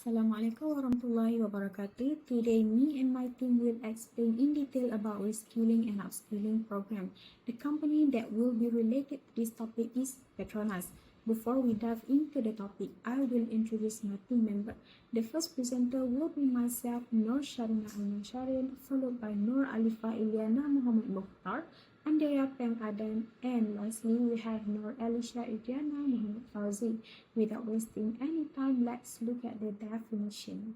Assalamualaikum warahmatullahi wabarakatuh. Today, me and my team will explain in detail about Reskilling and Upskilling program. The company that will be related to this topic is Petronas. Before we dive into the topic, I will introduce my team member. The first presenter will be myself, Nur Sharina Al-Sharin, followed by Nur Alifa Ilyana Muhammad Mukhtar, Andrea Peng-Adan, and lastly, we have Nur Elisha Idiana Muhammad Fauzi. Without wasting any time, let's look at the definition.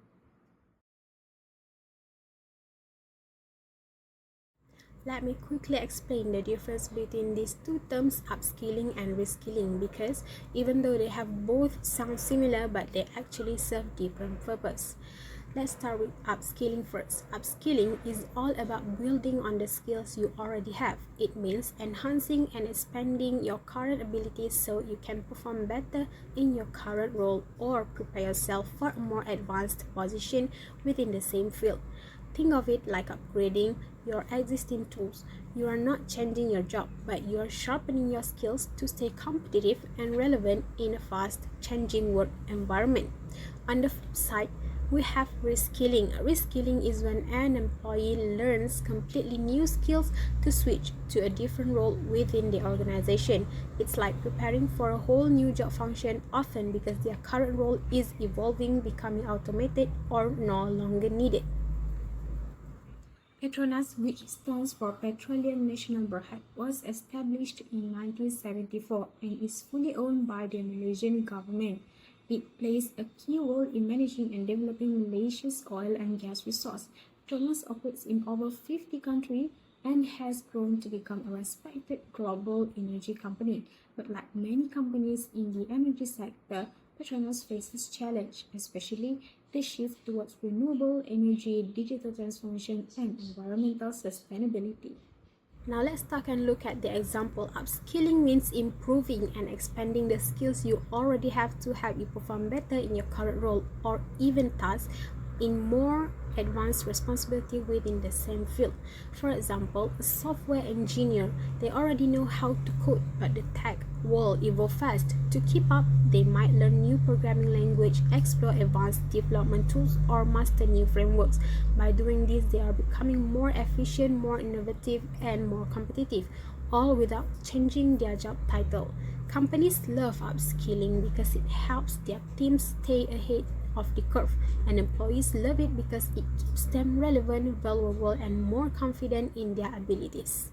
Let me quickly explain the difference between these two terms, upskilling and reskilling, because even though they have both sound similar, but they actually serve different purpose. Let's start with upskilling first. Upskilling is all about building on the skills you already have. It means enhancing and expanding your current abilities so you can perform better in your current role or prepare yourself for a more advanced position within the same field. Think of it like upgrading your existing tools. You are not changing your job, but you are sharpening your skills to stay competitive and relevant in a fast-changing work environment. On the flip side, we have reskilling. Reskilling is when an employee learns completely new skills to switch to a different role within the organization. It's like preparing for a whole new job function, often because their current role is evolving, becoming automated, or no longer needed. Petronas, which stands for Petroleum National Berhad, was established in 1974 and is fully owned by the Malaysian government. It plays a key role in managing and developing Malaysia's oil and gas resource. Petronas operates in over 50 countries and has grown to become a respected global energy company. But like many companies in the energy sector, Petronas faces challenge, especially the shift towards renewable energy, digital transformation, and environmental sustainability. Now let's talk and look at the example. Upskilling means improving and expanding the skills you already have to help you perform better in your current role or even tasks in more advanced responsibility within the same field. For example, a software engineer, they already know how to code, but the tech world evolves fast. To keep up, they might learn new programming language, explore advanced development tools, or master new frameworks. By doing this, they are becoming more efficient, more innovative, and more competitive, all without changing their job title. Companies love upskilling because it helps their teams stay ahead of the curve, and employees love it because it keeps them relevant, valuable, and more confident in their abilities.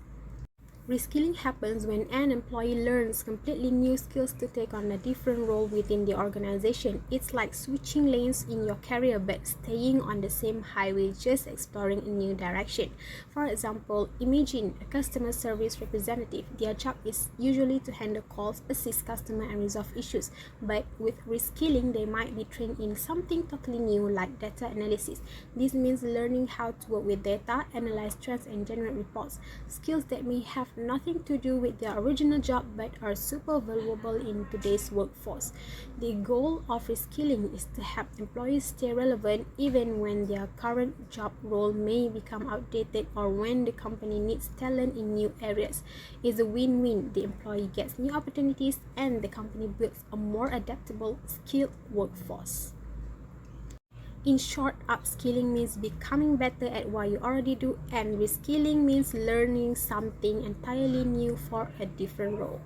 Reskilling happens when an employee learns completely new skills to take on a different role within the organization. It's like switching lanes in your career but staying on the same highway, just exploring a new direction. For example, imagine a customer service representative. Their job is usually to handle calls, assist customers, and resolve issues. But with reskilling, they might be trained in something totally new like data analysis. This means learning how to work with data, analyze trends, and generate reports. Skills that may have nothing to do with their original job but are super valuable in today's workforce. The goal of reskilling is to help employees stay relevant even when their current job role may become outdated or when the company needs talent in new areas. It's a win-win. The employee gets new opportunities and the company builds a more adaptable, skilled workforce. In short, upskilling means becoming better at what you already do, and reskilling means learning something entirely new for a different role.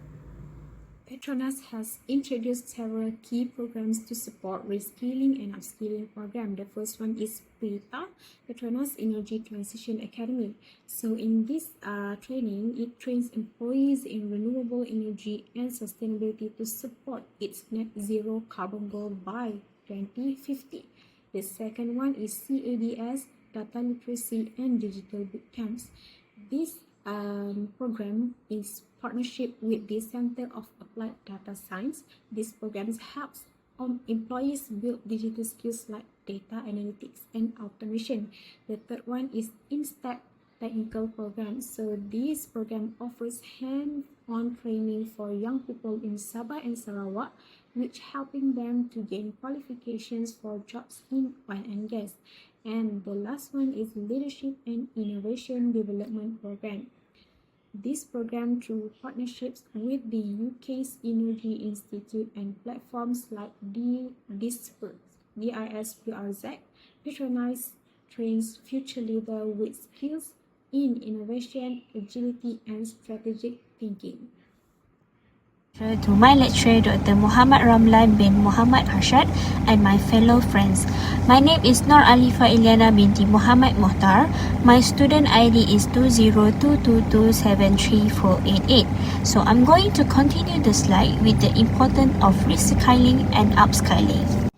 Petronas has introduced several key programs to support reskilling and upskilling program. The first one is PETA, Petronas Energy Transition Academy. So in this training, it trains employees in renewable energy and sustainability to support its net zero carbon goal by 2050. The second one is CADS, Data Literacy and Digital Bootcamps. This program is partnership with the Center of Applied Data Science. This program helps employees build digital skills like data analytics and automation. The third one is InStack technical program. So this program offers hands-on training for young people in Sabah and Sarawak, which helping them to gain qualifications for jobs in oil and gas. And the last one is Leadership and Innovation Development Program. This program, through partnerships with the UK's Energy Institute and platforms like DISPRZ, Petronas trains future leaders with skills in innovation, agility, and strategic thinking. To my lecturer, Dr. Muhammad Ramlan bin Muhammad Harshad, and my fellow friends. My name is Nur Alifa Ilyana binti Muhammad Muhtar. My student ID is 20222734888. So I'm going to continue the slide with the importance of reskilling and upskilling.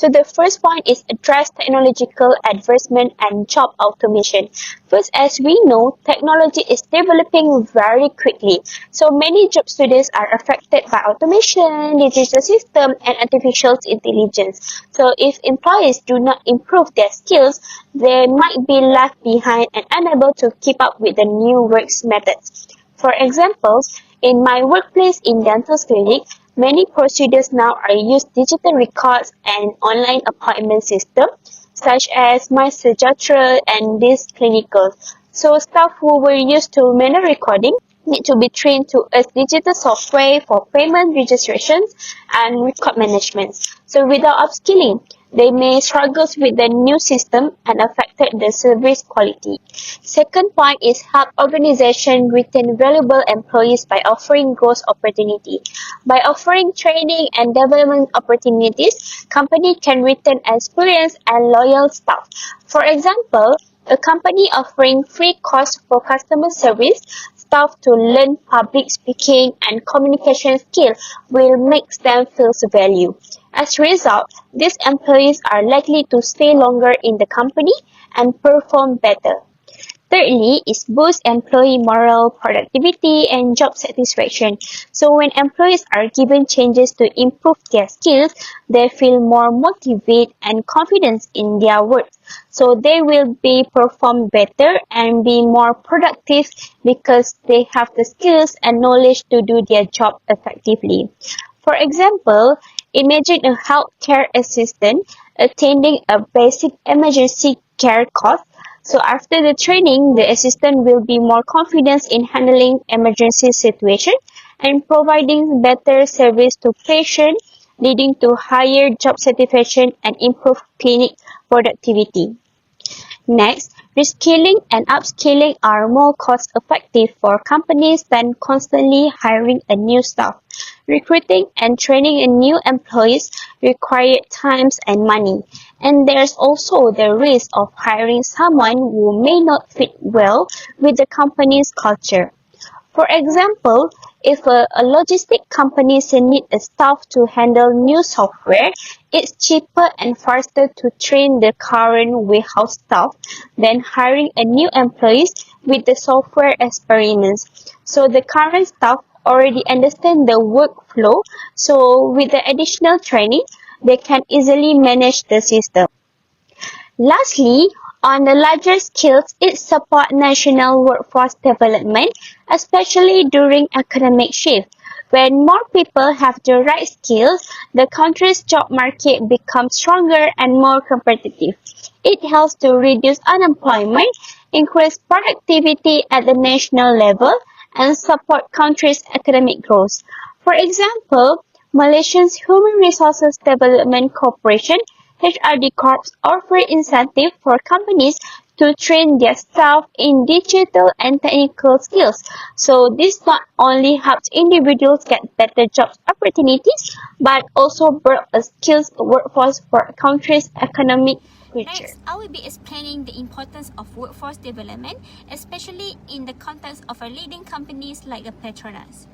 So the first point is address technological advancement and job automation. First, as we know, technology is developing very quickly. So many job students are affected by automation, digital system, and artificial intelligence. So if employees do not improve their skills, they might be left behind and unable to keep up with the new work methods. For example, in my workplace in dental clinic, many procedures now are used digital records and online appointment system, such as My Sejahtera and these clinicals. So staff who were used to manual recording need to be trained to use digital software for payment registrations and record management. So without upskilling, they may struggle with the new system and affected the service quality. Second point is help organization retain valuable employees by offering growth opportunity. By offering training and development opportunities, company can retain experienced and loyal staff. For example, a company offering free course for customer service staff to learn public speaking and communication skills will make them feel value. As a result, these employees are likely to stay longer in the company and perform better. Thirdly is boost employee morale, productivity, and job satisfaction. So when employees are given changes to improve their skills, they feel more motivated and confident in their work. So they will be perform better and be more productive because they have the skills and knowledge to do their job effectively. For example, imagine a healthcare assistant attending a basic emergency care course. So after the training, the assistant will be more confident in handling emergency situations and providing better service to patients, leading to higher job satisfaction and improved clinic productivity. Next, reskilling and upskilling are more cost-effective for companies than constantly hiring a new staff. Recruiting and training a new employees require time and money, and there's also the risk of hiring someone who may not fit well with the company's culture. For example, if a logistic company needs a staff to handle new software, it's cheaper and faster to train the current warehouse staff than hiring a new employees with the software experiments. So the current staff already understand the workflow, so with the additional training, they can easily manage the system. Lastly, on the larger scales, it supports national workforce development, especially during economic shift. When more people have the right skills, the country's job market becomes stronger and more competitive. It helps to reduce unemployment, increase productivity at the national level, and support country's economic growth. For example, Malaysia's Human Resources Development Corporation HRD Corps offer incentive for companies to train their staff in digital and technical skills. So this not only helps individuals get better job opportunities, but also build a skills workforce for a country's economic future. Next, I will be explaining the importance of workforce development, especially in the context of a leading companies like a Petronas.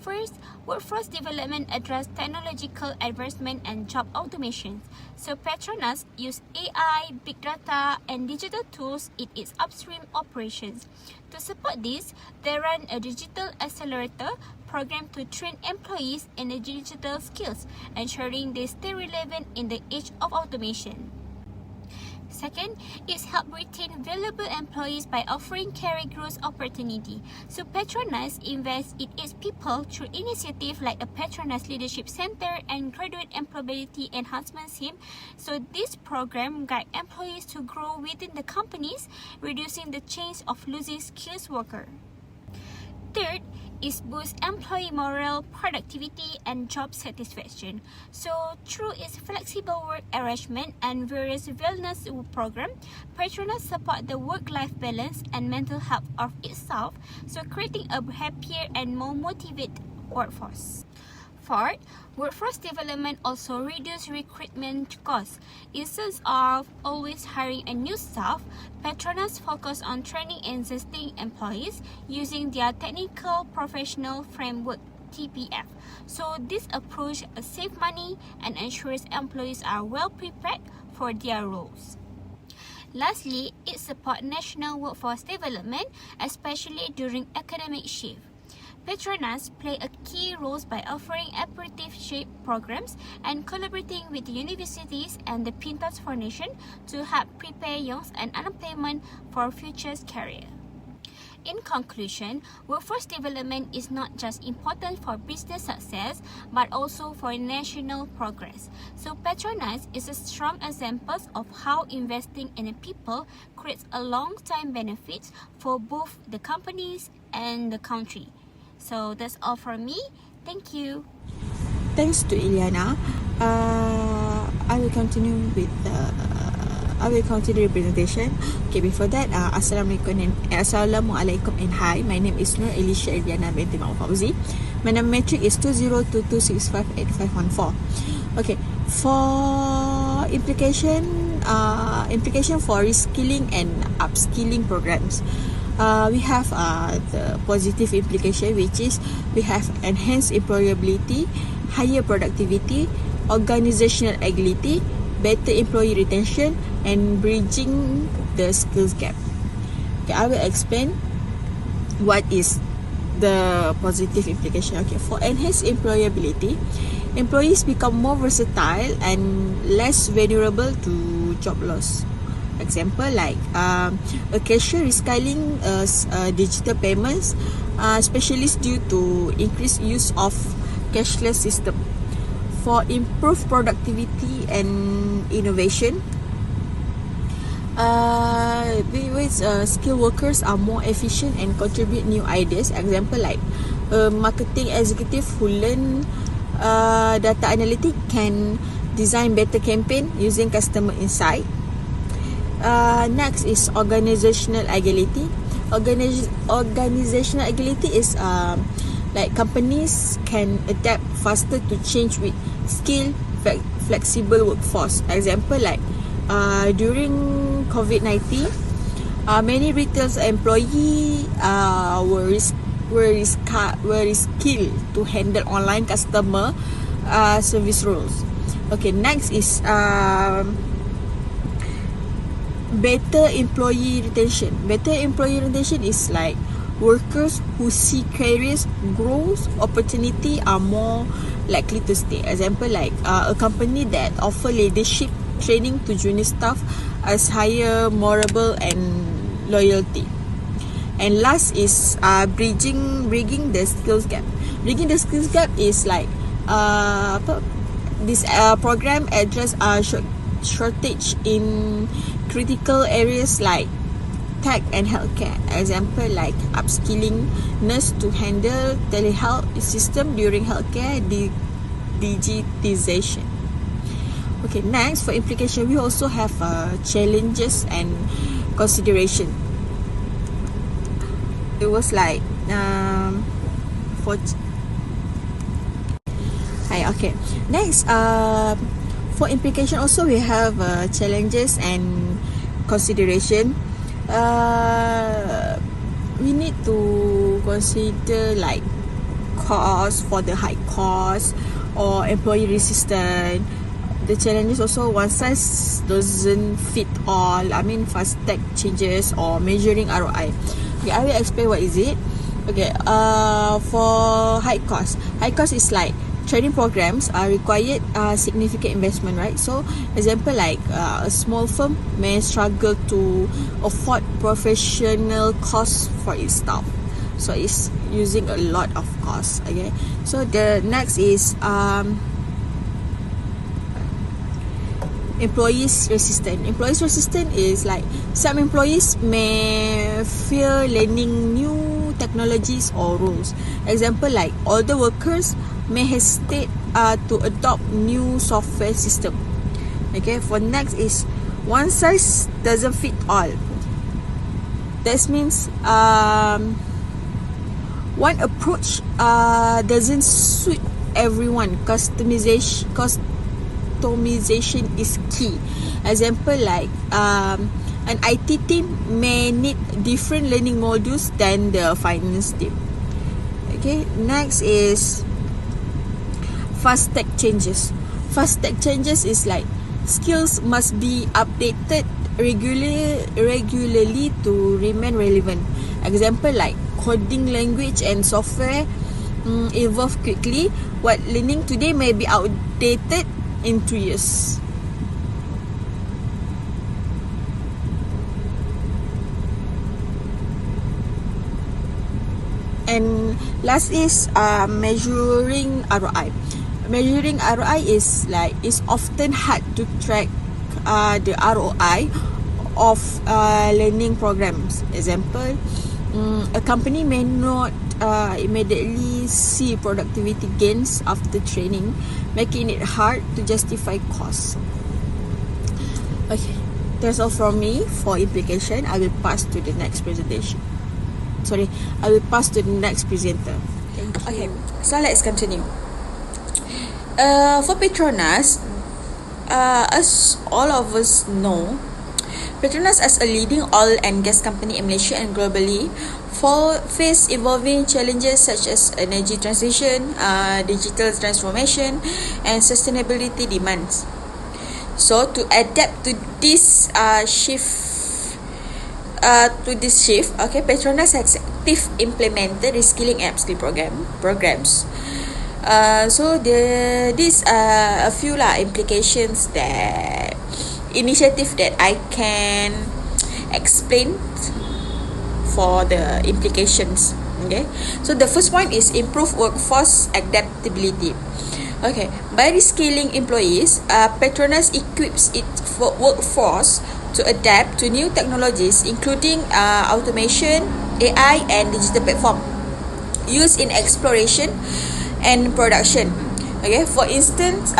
First, workforce development addresses technological advancement and job automation. So Petronas use AI, big data, and digital tools in its upstream operations. To support this, they run a digital accelerator program to train employees in the digital skills, ensuring they stay relevant in the age of automation. Second, it's help retain valuable employees by offering career growth opportunity. So Petronas invests in its people through initiatives like a Petronas Leadership Center and Graduate Employability Enhancement Scheme. So this program guides employees to grow within the companies, reducing the chance of losing skilled workers. Third, is boost employee morale, productivity, and job satisfaction. So through its flexible work arrangement and various wellness program, Petronas support the work-life balance and mental health of its staff, so creating a happier and more motivated workforce. Fourth, workforce development also reduces recruitment costs. Instead of always hiring a new staff, Petronas focus on training existing employees using their technical professional framework TPF. So this approach saves money and ensures employees are well prepared for their roles. Lastly, it supports national workforce development, especially during academic shift. Petronas play a key role by offering apprenticeship programs and collaborating with universities and the Pintas Foundation to help prepare young and unemployment for future career. In conclusion, workforce development is not just important for business success but also for national progress. So Petronas is a strong example of how investing in people creates a long-term benefits for both the companies and the country. So that's all from me. Thank you. Thanks to Ilyana. I will continue with the presentation. Okay, before that, Assalamualaikum and hi. My name is Nur Elisha Ilyana binti Mak Fauzi. My number metric is 2022658514. Okay, for implication for reskilling and upskilling programs. We have the positive implication, which is we have enhanced employability, higher productivity, organizational agility, better employee retention, and bridging the skills gap. Okay, I will explain what is the positive implication. Okay, for enhanced employability, employees become more versatile and less vulnerable to job loss. Example like a cashier reskilling digital payments, specialists due to increased use of cashless system. For improved productivity and innovation, skilled workers are more efficient and contribute new ideas. Example like a marketing executive who learn data analytics can design better campaign using customer insight. Next is organizational agility. Organizational agility is like companies can adapt faster to change with skilled, flexible workforce. Example like during COVID-19, many retail employees were skilled to handle online customer service roles. Okay, next is better employee retention. Better employee retention is like workers who see careers growth opportunity are more likely to stay. Example like a company that offer leadership training to junior staff as higher morale and loyalty. And last is bridging the skills gap. Bridging the skills gap is like this program address shortage in critical areas like tech and healthcare. Example like upskilling nurse to handle telehealth system during healthcare digitization. Okay, next for implication, we also have challenges and consideration. It was like okay. Next, for implication also we have challenges and consideration. We need to consider like cost for the high cost or employee resistance. The challenges also one size doesn't fit all. I mean fast tech changes or measuring ROI. Okay, I will explain what is it. Okay, for high cost is like training programs are required significant investment, right? So example like a small firm may struggle to afford professional costs for its staff, so it's using a lot of cost. Okay, so the next is employees resistant. Employees resistant is like some employees may fear learning new technologies or rules. Example like older workers may hesitate to adopt new software system. Okay, for next is one size doesn't fit all. That means one approach doesn't suit everyone. Customization is key. Example like an IT team may need different learning modules than the finance team. Okay, next is fast tech changes. Fast tech changes is like skills must be updated regularly to remain relevant. Example like coding language and software evolve quickly. What learning today may be outdated in 2 years. And last is measuring ROI. Measuring ROI is often hard to track the ROI of learning programs. Example, a company may not immediately see productivity gains after training, making it hard to justify costs. Okay, that's all from me for implication. I will pass to the next presentation. I will pass to the next presenter. Thank you. Okay, so let's continue. For Petronas, as all of us know, Petronas as a leading oil and gas company in Malaysia and globally face evolving challenges such as energy transition, digital transformation, and sustainability demands. So to adapt to this shift, okay, Petronas has implemented Reskilling and Upskilling programs. So these are a few implications that initiative that I can explain for the implications. Okay, so the first point is improve workforce adaptability. Okay, by reskilling employees, Petronas equips its workforce to adapt to new technologies, including automation, AI, and digital platform used in exploration and production. Okay, for instance,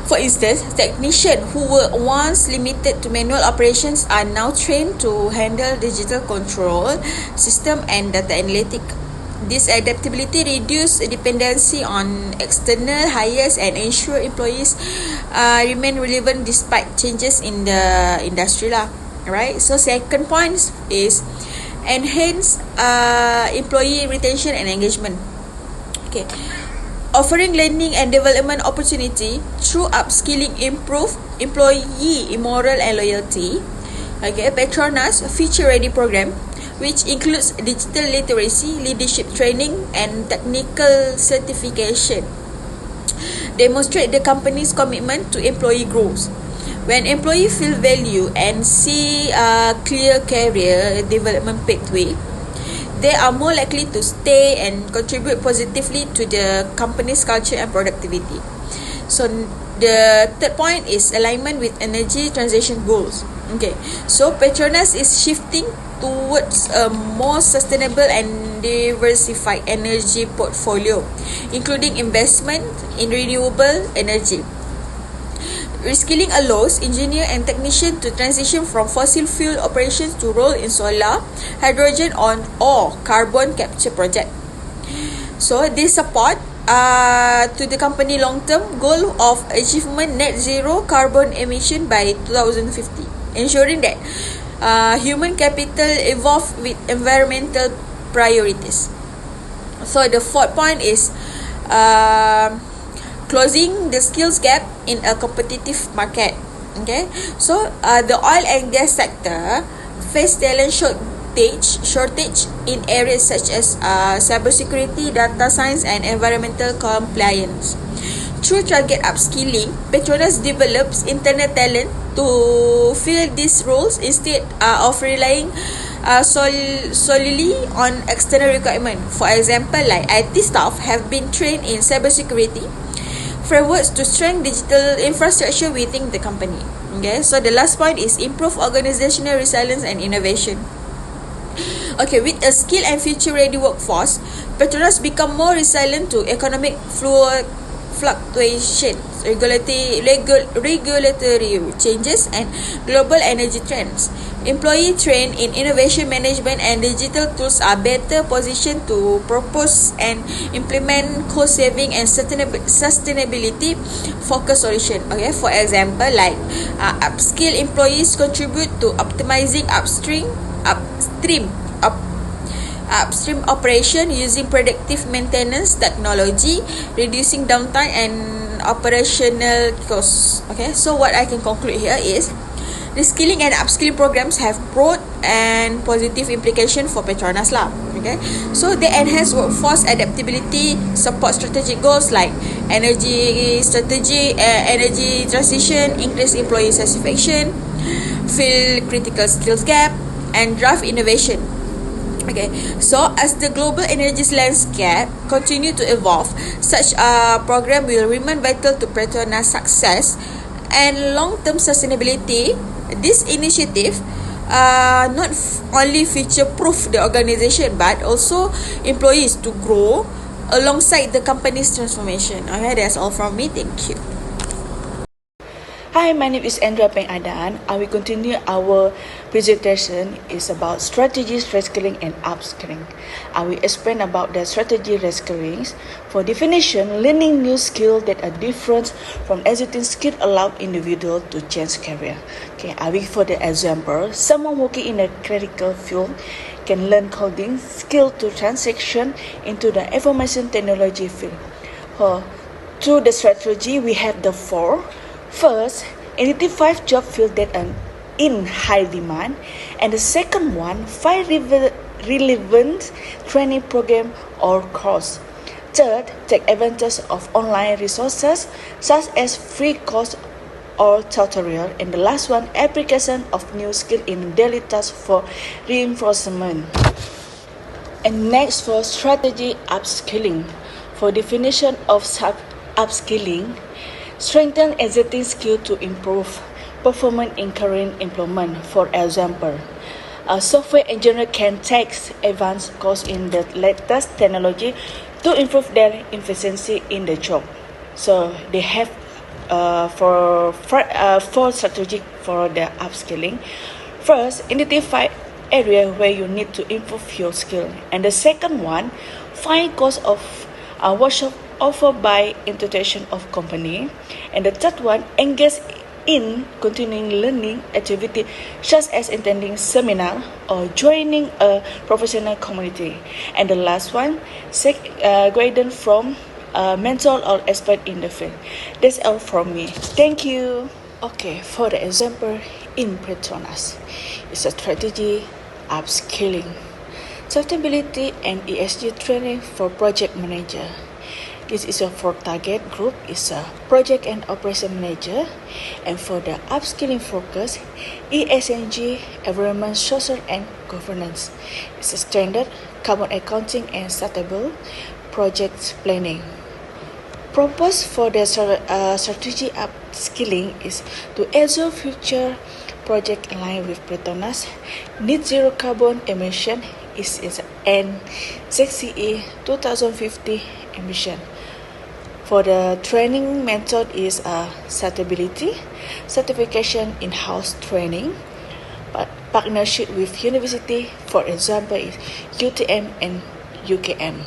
for instance, technicians who were once limited to manual operations are now trained to handle digital control system and data analytics. This adaptability reduces dependency on external hires and ensure employees remain relevant despite changes in the industry right? So second point is enhance employee retention and engagement. Okay, offering learning and development opportunity through upskilling improve employee morale and loyalty. Okay, Petronas future ready program, which includes digital literacy, leadership training, and technical certification, demonstrate the company's commitment to employee growth. When employees feel value and see a clear career development pathway, they are more likely to stay and contribute positively to the company's culture and productivity. So the third point is alignment with energy transition goals. Okay, so Petronas is shifting towards a more sustainable and diversified energy portfolio, including investment in renewable energy. Reskilling allows engineers and technicians to transition from fossil fuel operations to role in solar, hydrogen, or carbon capture project. So they support to the company long-term goal of achievement net zero carbon emission by 2050, ensuring that human capital evolve with environmental priorities. So the fourth point is closing the skills gap in a competitive market. Okay, so the oil and gas sector face talent shortage in areas such as cybersecurity, data science, and environmental compliance. Through target upskilling, Petronas develops internal talent to fill these roles instead of relying solely on external requirement. For example, like IT staff have been trained in cybersecurity frameworks to strengthen digital infrastructure within the company. Okay, so the last point is improve organizational resilience and innovation. Okay, with a skilled and future-ready workforce, Petronas become more resilient to economic fluctuations, regulatory changes, and global energy trends. Employees trained in innovation management and digital tools are better positioned to propose and implement cost-saving and sustainability-focused solutions. Okay, for example, like upskill employees contribute to optimizing upstream operation using predictive maintenance technology, reducing downtime and operational costs. Okay, so what I can conclude here is reskilling and upskilling programs have broad and positive implication for Petronas lah. Okay, so they enhance workforce adaptability, support strategic goals like energy transition, increase employee satisfaction, fill critical skills gap, and drive innovation. Okay, so as the global energy landscape continue to evolve, such a program will remain vital to Petronas' success and long-term sustainability. This initiative not only future-proof the organization but also employees to grow alongside the company's transformation. Okay, that's all from me. Thank you. Hi, my name is Andrea Peng Adan. I will continue our presentation is about strategies, reskilling and upskilling. I will explain about the strategy reskilling. For definition, learning new skills that are different from existing skill allow individual to change career. Okay, I will for the example, someone working in a critical field can learn coding skill to transition into the information technology field. Through the strategy, we have the four. First, identify job fields that are in high demand, and the second one, find relevant training program or course. Third, take advantage of online resources such as free course or tutorial, and the last one, application of new skill in daily tasks for reinforcement. And next, for strategy upskilling. For definition of upskilling, strengthen existing skill to improve performance in current employment. For example, a software engineer can take advanced course in the latest technology to improve their efficiency in the job. So they have four strategies for the upskilling. First, identify area where you need to improve your skill, and the second one, find course of a workshop offered by institution of company, and the third one, engage in continuing learning activity such as attending seminar or joining a professional community, and the last one, seek guidance from a mentor or expert in the field. That's all from me. Thank you. Okay, for the example in Petronas, it's a strategy upskilling, sustainability and ESG training for project manager. This is a for target group is a project and operation manager, and for the upskilling focus, ESG, environment, social and governance. It's a standard, carbon accounting and sustainable project planning. Purpose for the strategy upskilling is to ensure future project aligned with Petronas net zero carbon emission is an ZCE 2050 emission. For the training method is suitability, certification, in-house training, partnership with university, for example, is UTM and UKM.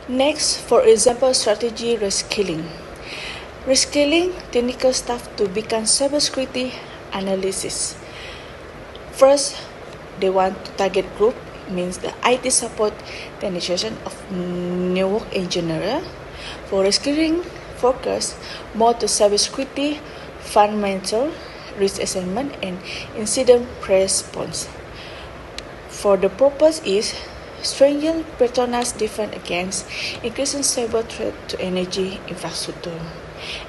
Next, for example, strategy reskilling. Reskilling technical staff to become cybersecurity analysis. First, they want to target group means the IT support technician of network engineer. For reskilling focus more to cybersecurity, fundamental, risk assessment, and incident response. For the purpose is strengthen Petronas defense against increasing cyber threat to energy infrastructure.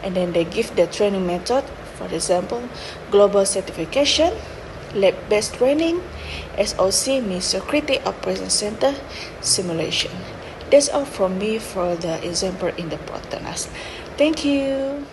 And then they give the training method, for example, global certification, lab-based training, SOC means Security Operations Center simulation. That's all from me for the example in the Petronas. Thank you.